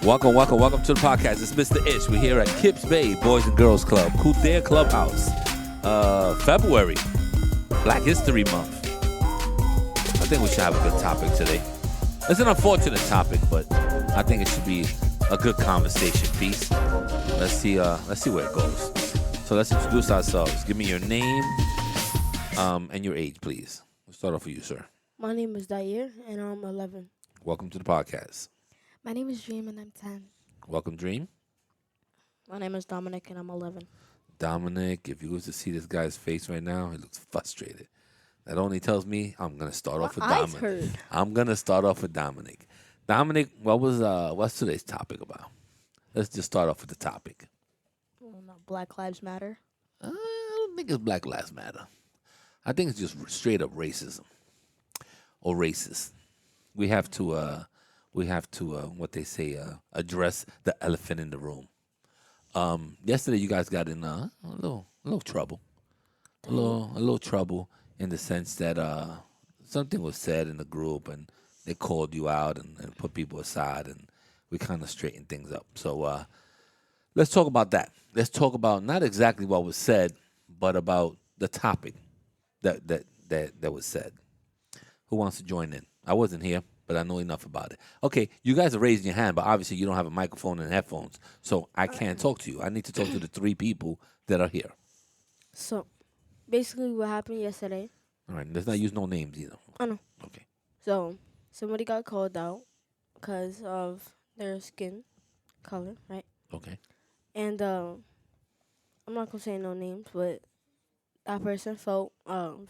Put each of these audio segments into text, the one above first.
Welcome to the podcast. It's Mr. Ish. We're here at KIPS Bay Boys and Girls Club, Kudare Clubhouse. February, Black History Month. I think we should have a good topic today. It's an unfortunate topic, but I think it should be a good conversation piece. Let's see where it goes. So let's introduce ourselves. Give me your name, and your age, please. We'll start off with you, sir. My name is Dair, and I'm 11. Welcome to the podcast. My name is Dream, and I'm 10. Welcome, Dream. My name is Dominic, and I'm 11. Dominic, if you was to see this guy's face right now, he looks frustrated. That only tells me I'm gonna start off with Dominic. I'm gonna start off with Dominic. Dominic, what's today's topic about? Let's just start off with the topic. Well, not Black Lives Matter. I don't think it's Black Lives Matter. I think it's just straight up racism or racist. We have to what they say, address the elephant in the room. Yesterday you guys got in a little trouble, a little trouble in the sense that something was said in the group and they called you out and put people aside, and we kind of straightened things up. So let's talk about that. Let's talk about not exactly what was said, but about the topic that was said. Who wants to join in? I wasn't here, but I know enough about it. Okay, you guys are raising your hand, but obviously you don't have a microphone and headphones, so I can't talk to you. I need to talk to the three people that are here. So, basically what happened yesterday. All right, let's not use no names either. I know. Okay. So, somebody got called out because of their skin color, right? Okay. And I'm not going to say no names, but that person felt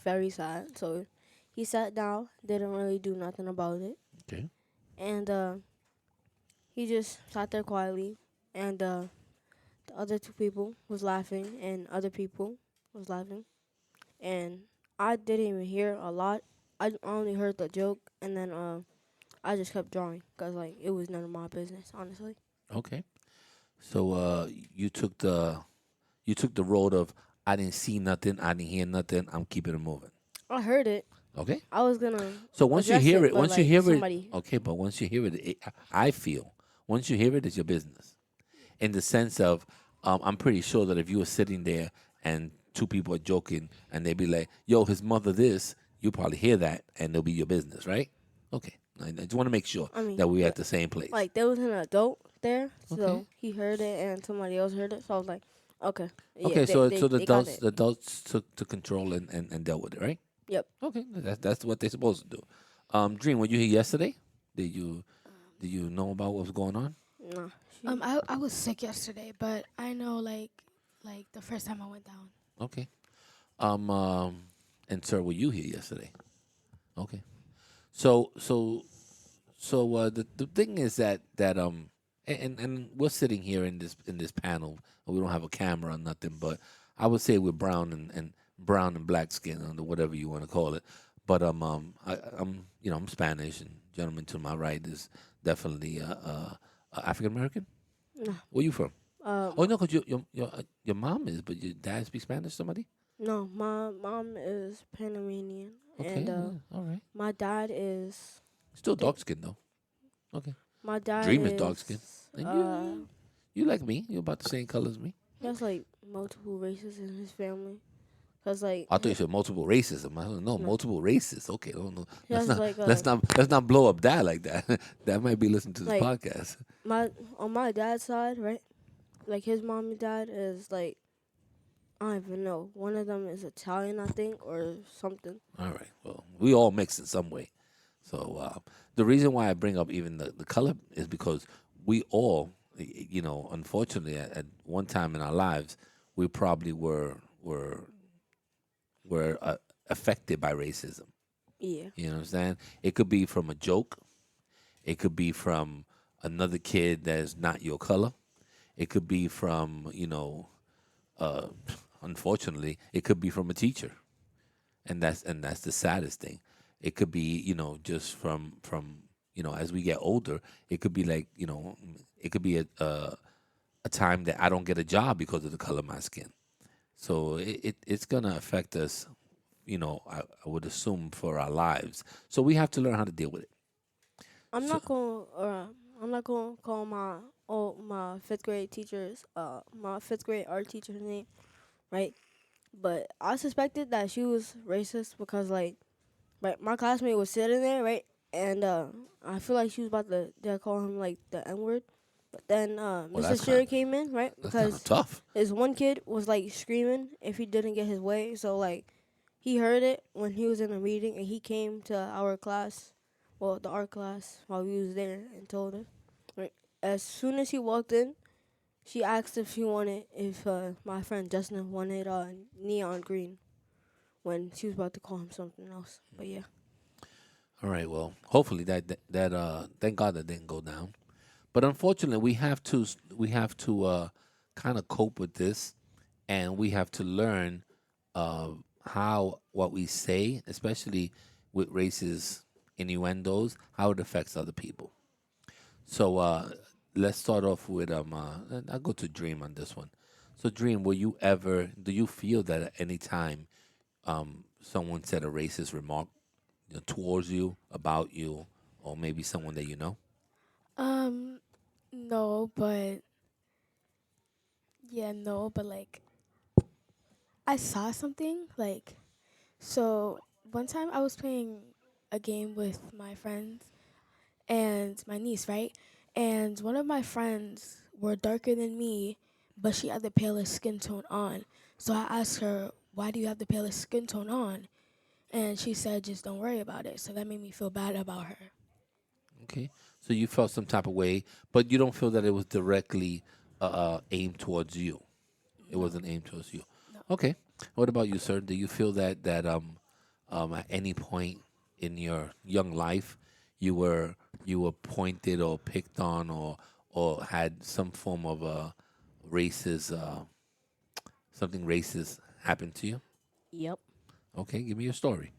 very sad. So, he sat down, didn't really do nothing about it. Okay. And he just sat there quietly, and the other two people was laughing, and other people was laughing. And I didn't even hear a lot. I only heard the joke, and then I just kept drawing because, like, it was none of my business, honestly. Okay. So you took the road of I didn't see nothing, I didn't hear nothing, I'm keeping it moving. I heard it. Okay. I was gonna. So once you hear it, somebody. okay. But once you hear it, I feel once you hear it, it's your business. In the sense of, I'm pretty sure that if you were sitting there and two people are joking and they be like, "Yo, his mother this," you probably hear that and it'll be your business, right? Okay. I just want to make sure that we're at the same place. Like, there was an adult there, so Okay. he heard it and somebody else heard it. So I was like, okay. Yeah, Okay. So they got it. the adults took control and dealt with it, right? Yep. Okay. That's what they're supposed to do. Dream, were you here yesterday? Did you know about what was going on? No. I was sick yesterday, but I know like the first time I went down. Okay. And sir, were you here yesterday? Okay. So the thing is that and we're sitting here in this panel. We don't have a camera or nothing, but I would say we're brown and black skin, or whatever you want to call it. But I'm Spanish, and gentleman to my right is definitely African American. No. Where you from? Oh no, because your mom is, but your dad speaks Spanish. Somebody? No, my mom is Panamanian, Okay, and all right. my dad is. Still dark skin though. Okay. My dad Dream is dark skin. And Uh, you like me? You're about the same color as me. he has like multiple races in his family, cause like. I thought you said multiple racism. I don't know, multiple races. Okay, don't know. He has like Let's not blow up that like that. That might be listening to this Like- podcast. on my dad's side, right? Like, his mom and dad is like, I don't even know. One of them is Italian, I think, or something. All right. Well, we all mix in some way. So the reason why I bring up even the color is because we all, unfortunately, at one time in our lives, we probably were affected by racism. Yeah. You know what I'm saying? It could be from a joke. It could be from another kid that's not your color. It could be from, unfortunately, it could be from a teacher. And that's the saddest thing. It could be, just from as we get older, it could be like, it could be a time that I don't get a job because of the color of my skin. So it's going to affect us, I would assume for our lives. So we have to learn how to deal with it. I'm not going I'm not gonna call my fifth grade teacher's my fifth grade art teacher's name, right? But I suspected that she was racist because like right, my classmate was sitting there, right? And I feel like she was about to call him like the N word. But then Well, Mr. Sherry came in, right? that's kind of Because tough. his one kid was like screaming if he didn't get his way. So like he heard it when he was in a meeting and he came to our class, well the art class while we was there and told us. Right. As soon as he walked in, she asked if my friend Justin wanted neon green when she was about to call him something else. But yeah. All right. Well, hopefully thank God that didn't go down. But unfortunately, we have to kind of cope with this, and we have to learn uh, how what we say, especially with racist innuendos, how it affects other people. So let's start off with and I'll go to Dream on this one. So Dream, do you feel that at any time someone said a racist remark, towards you, about you, or maybe someone that you know? Um, no, but yeah, no, but like I saw something like so one time I was playing a game with my friends and my niece, right? And one of my friends were darker than me, but she had the palest skin tone on. So I asked her, "Why do you have the palest skin tone on?" And she said, "Just don't worry about it." So that made me feel bad about her. Okay. So you felt some type of way, but you don't feel that it was directly aimed towards you. It No, wasn't aimed towards you. no. Okay. What about you, sir? Do you feel that at any point in your young life you were pointed or picked on or had some form of a racist something racist happen to you? Yep. Okay, give me your story.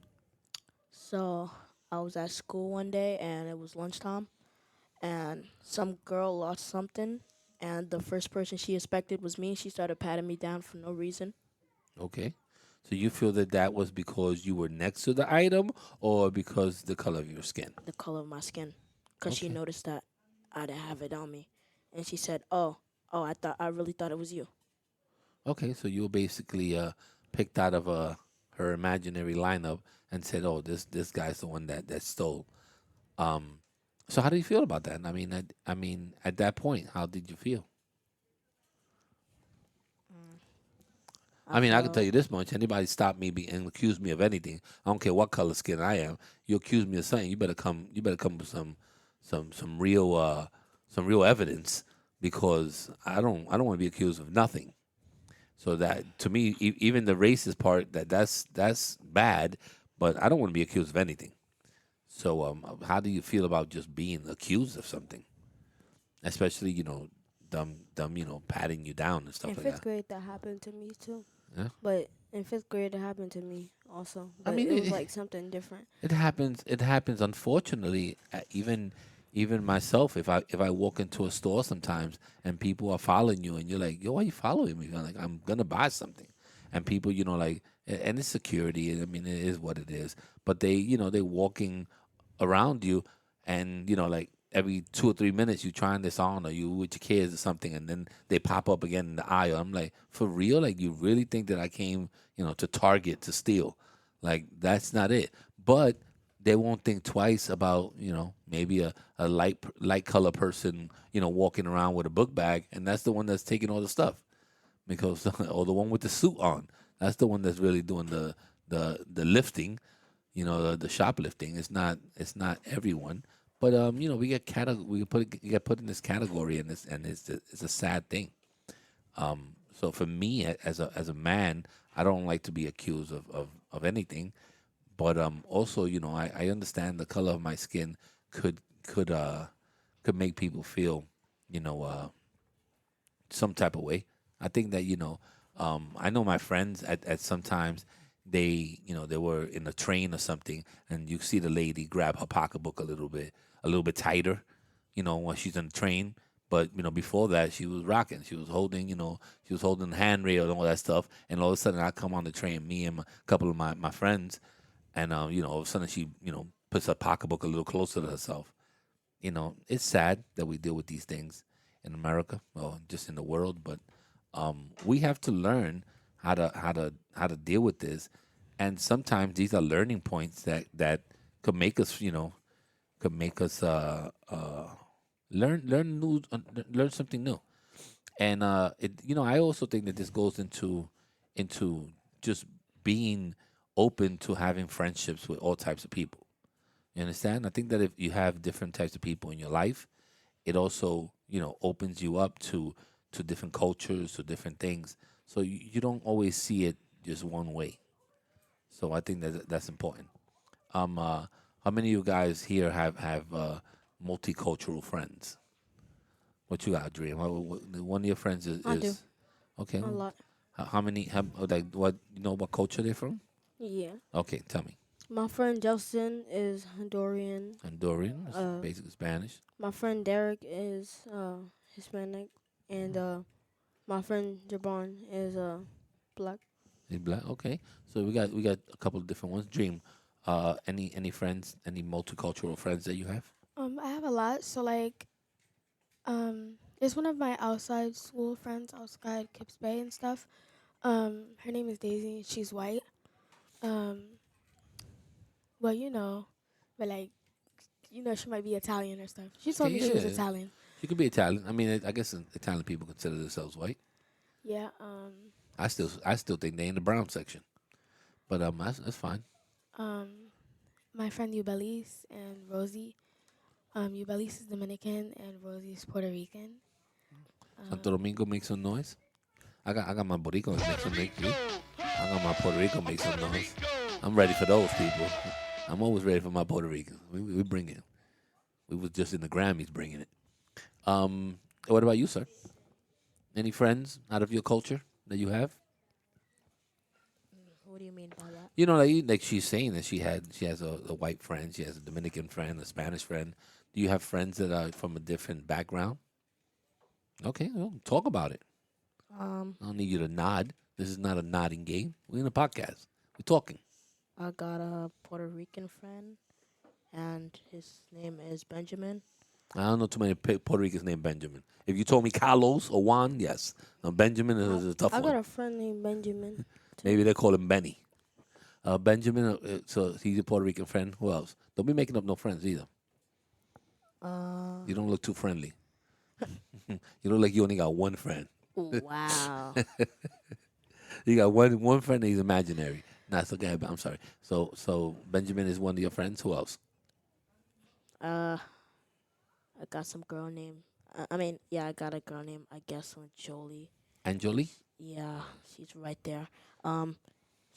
So I was at school one day and it was lunchtime and some girl lost something and the first person she expected was me. She started patting me down for no reason. Okay. So you feel that that was because you were next to the item or because the color of your skin? The color of my skin, cause she Okay. noticed that I didn't have it on me, and she said, "Oh, I really thought it was you." Okay, so you were basically picked out of her imaginary lineup and said, "Oh, this guy's the one that stole." Um, so how do you feel about that? I mean, at that point, how did you feel? Mm. I I mean, I can tell felt you this much: anybody stop me and accuse me of anything, I don't care what color skin I am. You accuse me of something, you better come. You better come with some real evidence because I don't want to be accused of nothing. So that to me, even the racist part, that's bad, but I don't want to be accused of anything. So how do you feel about just being accused of something, especially them patting you down and In stuff like fifth that? grade, that happened to me too. Yeah, But in fifth grade, it happened to me also. I But mean it was like something different. it happens. It happens. Unfortunately, even myself, if I walk into a store sometimes and people are following you and you're like, yo, why are you following me? I'm like, I'm gonna buy something, and people, and it's security. I mean, it is what it is. But they're walking around you, and like every 2 or 3 minutes you trying this on or you with your kids or something, and then they pop up again in the aisle. I'm like, for real? Like, you really think that I came, to Target to steal? Like, that's not it. But they won't think twice about, maybe a light color person, walking around with a book bag, and that's the one that's taking all the stuff because or the one with the suit on. That's the one that's really doing the lifting, the shoplifting. It's not everyone, but we get put in this category, and it's a sad thing. So for me, as a man, I don't like to be accused of anything. But also, I understand the color of my skin could could uh could make people feel, you know, some type of way. I think that I know my friends at sometimes they were in a train or something, and you see the lady grab her pocketbook a little bit tighter, when she's in the train. But before that, she was rocking. She was holding the handrail and all that stuff. And all of a sudden, I come on the train, me and a couple of my friends, and all of a sudden she puts her pocketbook a little closer to herself. it's sad that we deal with these things in America or just in the world, but we have to learn how to deal with this. And sometimes these are learning points that could make us, could make us learn something new. And I also think that this goes into just being open to having friendships with all types of people. You understand? I think that if you have different types of people in your life, it also opens you up to different cultures, to different things. So you don't always see it just one way. So I think that that's important. How many of you guys here have multicultural friends? What you got, Dream? One of your friends is, I do is okay. a lot. How many? Like what? What culture they're from? Yeah. Okay, tell me. My friend Justin is Honduran. Honduran, Uh, basically Spanish. my friend Derek is Hispanic, and my friend Jabon is black. He's black. Okay, so we got a couple of different ones. Dream, any friends, any multicultural friends that you have? I have a lot. So like, it's one of my outside school friends, outside KIPS Bay and stuff. Her name is Daisy. She's white. Um, well, but like, she might be Italian or stuff. She Okay, told me she was yeah, Italian. she could be Italian. I mean, I guess Italian people consider themselves white. Yeah. I still think they in the brown section, but that's fine. Um, my friend Ubelis and Rosie. Ubelis is Dominican and Rosie is Puerto Rican. Santo Domingo make some noise. I got my Boricos make some noise. Too. I got my Puerto Rico make some noise. I'm ready for those people. I'm always ready for my Puerto Ricans. We bring it. We was just in the Grammys bringing it. What about you, sir? Any friends out of your culture that you have? What do you mean by that? Like she's saying that she has a white friend, she has a Dominican friend, a Spanish friend. Do you have friends that are from a different background? Okay, well, talk about it. Um, I don't need you to nod. This is not a nodding game. We're in a podcast. We're talking. I got a Puerto Rican friend, and his name is Benjamin. I don't know too many Puerto Ricans named Benjamin. If you told me Carlos or Juan, yes. Now, Benjamin is a tough I got one. a friend named Benjamin. Maybe they call him Benny. Benjamin, so he's a Puerto Rican friend. Who else? Don't be making up no friends either. Uh, You don't look too friendly. You look like you only got one friend. wow. You got one friend and he's imaginary. Nah, it's okay. I'm sorry. So Benjamin is one of your friends. Who else? I got some girl named. Yeah, I got a girl named I guess Jolie. Anjoli? Yeah, she's right there.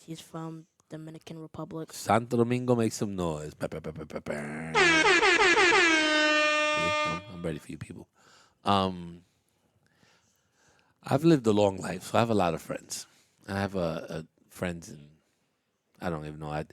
She's from Dominican Republic. Santo Domingo makes some noise. I'm ready for you people. I've lived a long life, so I have a lot of friends. I have friends, and I don't even know.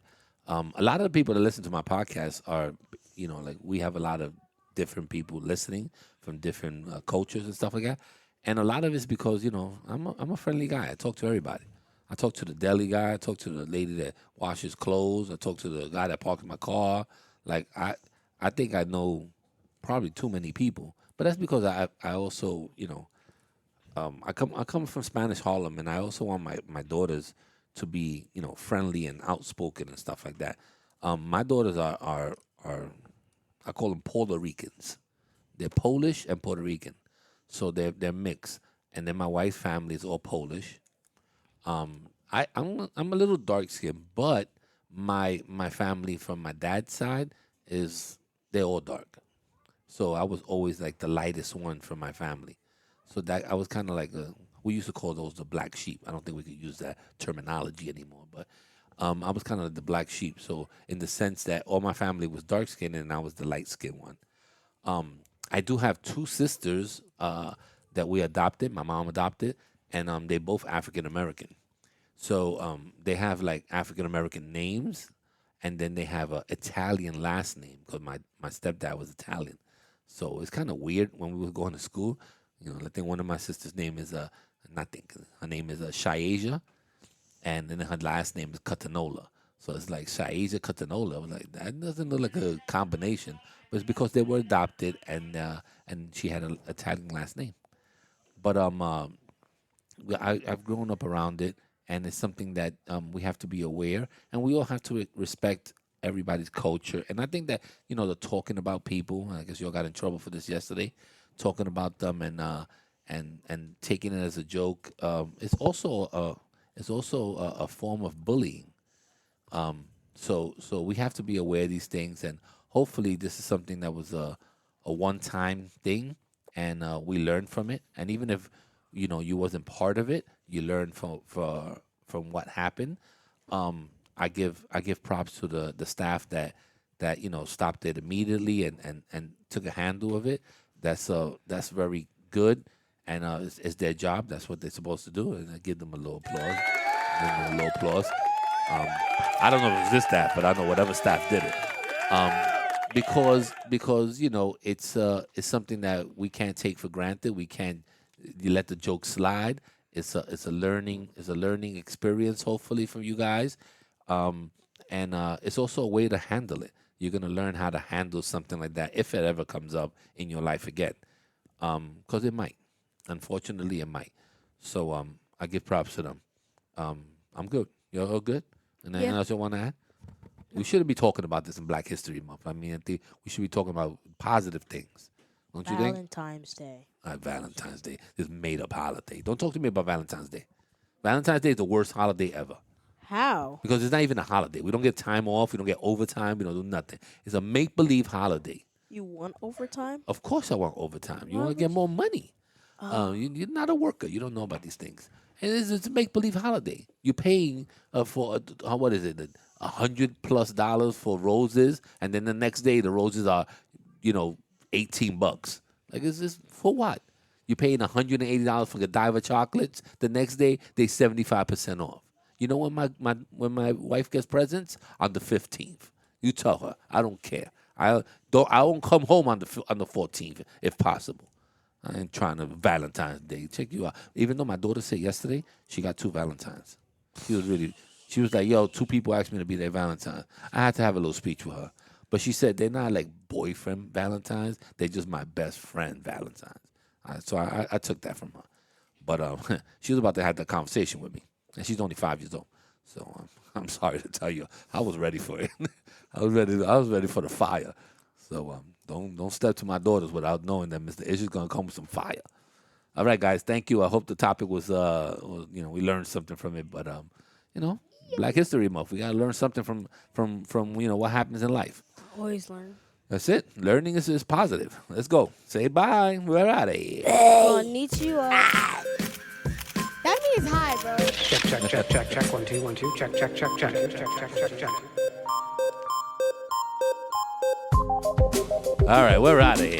A lot of the people that listen to my podcast are, like we have a lot of different people listening from different cultures and stuff like that. And a lot of it's because I'm a friendly guy. I talk to everybody. I talk to the deli guy. I talk to the lady that washes clothes. I talk to the guy that parks my car. Like I think I know probably too many people, but that's because I also I come from Spanish Harlem, and I also want my daughters to be friendly and outspoken and stuff like that. My daughters are I call them Puerto Ricans. They're Polish and Puerto Rican, so they're mixed. And then my wife's family is all Polish. I'm a little dark skinned, but my family from my dad's side is they're all dark. So I was always like the lightest one from my family. So that I was kind of like we used to call those the black sheep. I don't think we could use that terminology anymore, but I was kind of the black sheep. So in the sense that all my family was dark skinned and I was the light skinned one. I do have two sisters that we adopted. My mom adopted, and they both African American. So they have like African American names, and then they have a Italian last name because my stepdad was Italian. So it's kind of weird when we were going to school. I think one of my sister's name is not think her name is Shayasia, and then her last name is Catanola. So it's like Shaija Catanola. I was like, that doesn't look like a combination, but it's because they were adopted and she had an Italian last name. But I've grown up around it, and it's something that we have to be aware, and we all have to respect everybody's culture. And I think that the talking about people. I guess you all got in trouble for this yesterday, talking about them and taking it as a joke. It's also a form of bullying. So we have to be aware of these things, and hopefully this is something that was a one-time thing, and we learned from it. And even if you wasn't part of it, you learned from what happened. I give props to the staff that stopped it immediately and took a handle of it. That's very good, and it's their job. That's what they're supposed to do, and I give them a little applause. Give them a little applause. Um, I don't know if it was this staff, but I know whatever staff did it. Um, because it's something that we can't take for granted. We can't you let the joke slide. It's a learning experience, hopefully for you guys, and it's also a way to handle it. You're gonna learn how to handle something like that if it ever comes up in your life again, because it might. Unfortunately, it might. So I give props to them. I'm good. You're all good? And anything Yeah. else you want to add? We shouldn't be talking about this in Black History Month. I mean, I think we should be talking about positive things. Don't you think? Valentine's Day. Valentine's Day, this made up holiday. Don't talk to me about Valentine's Day. Valentine's Day is the worst holiday ever How? because it's not even a holiday. We don't get time off. We don't get overtime. We don't do nothing. It's a make believe holiday. You want overtime? Of course, I want overtime. You Why want to get would more money. You're not a worker. You don't know about these things. And it's a make believe holiday. You're paying for what is it, $100+ for roses, and then the next day the roses are, $18. Like, is this for what? You're paying $180 for Godiva chocolates. The next day they 75% off. You know when my wife gets presents on the 15th. You tell her I don't care. I won't come home on the 14th if possible. I ain't trying to Valentine's Day. Check you out. Even though my daughter said yesterday she got 2 Valentines. She was like, yo, 2 people asked me to be their Valentine. I had to have a little speech with her. But she said they're not like boyfriend Valentines. They're just my best friend Valentines. So I took that from her. But she was about to have that conversation with me. And she's only 5 years old. So I'm sorry to tell you, I was ready for it. I was ready for the fire. So don't step to my daughters without knowing that Mr. Ish is gonna come with some fire. All right, guys, thank you. I hope the topic was we learned something from it. But Black History Month, we gotta learn something from what happens in life. Always learn. That's it. Learning is positive. Let's go. Say bye. We're out of here. Konnichiwa. That means hi, bro. Check. 1 2 1 2. Check. All right, we're out of here.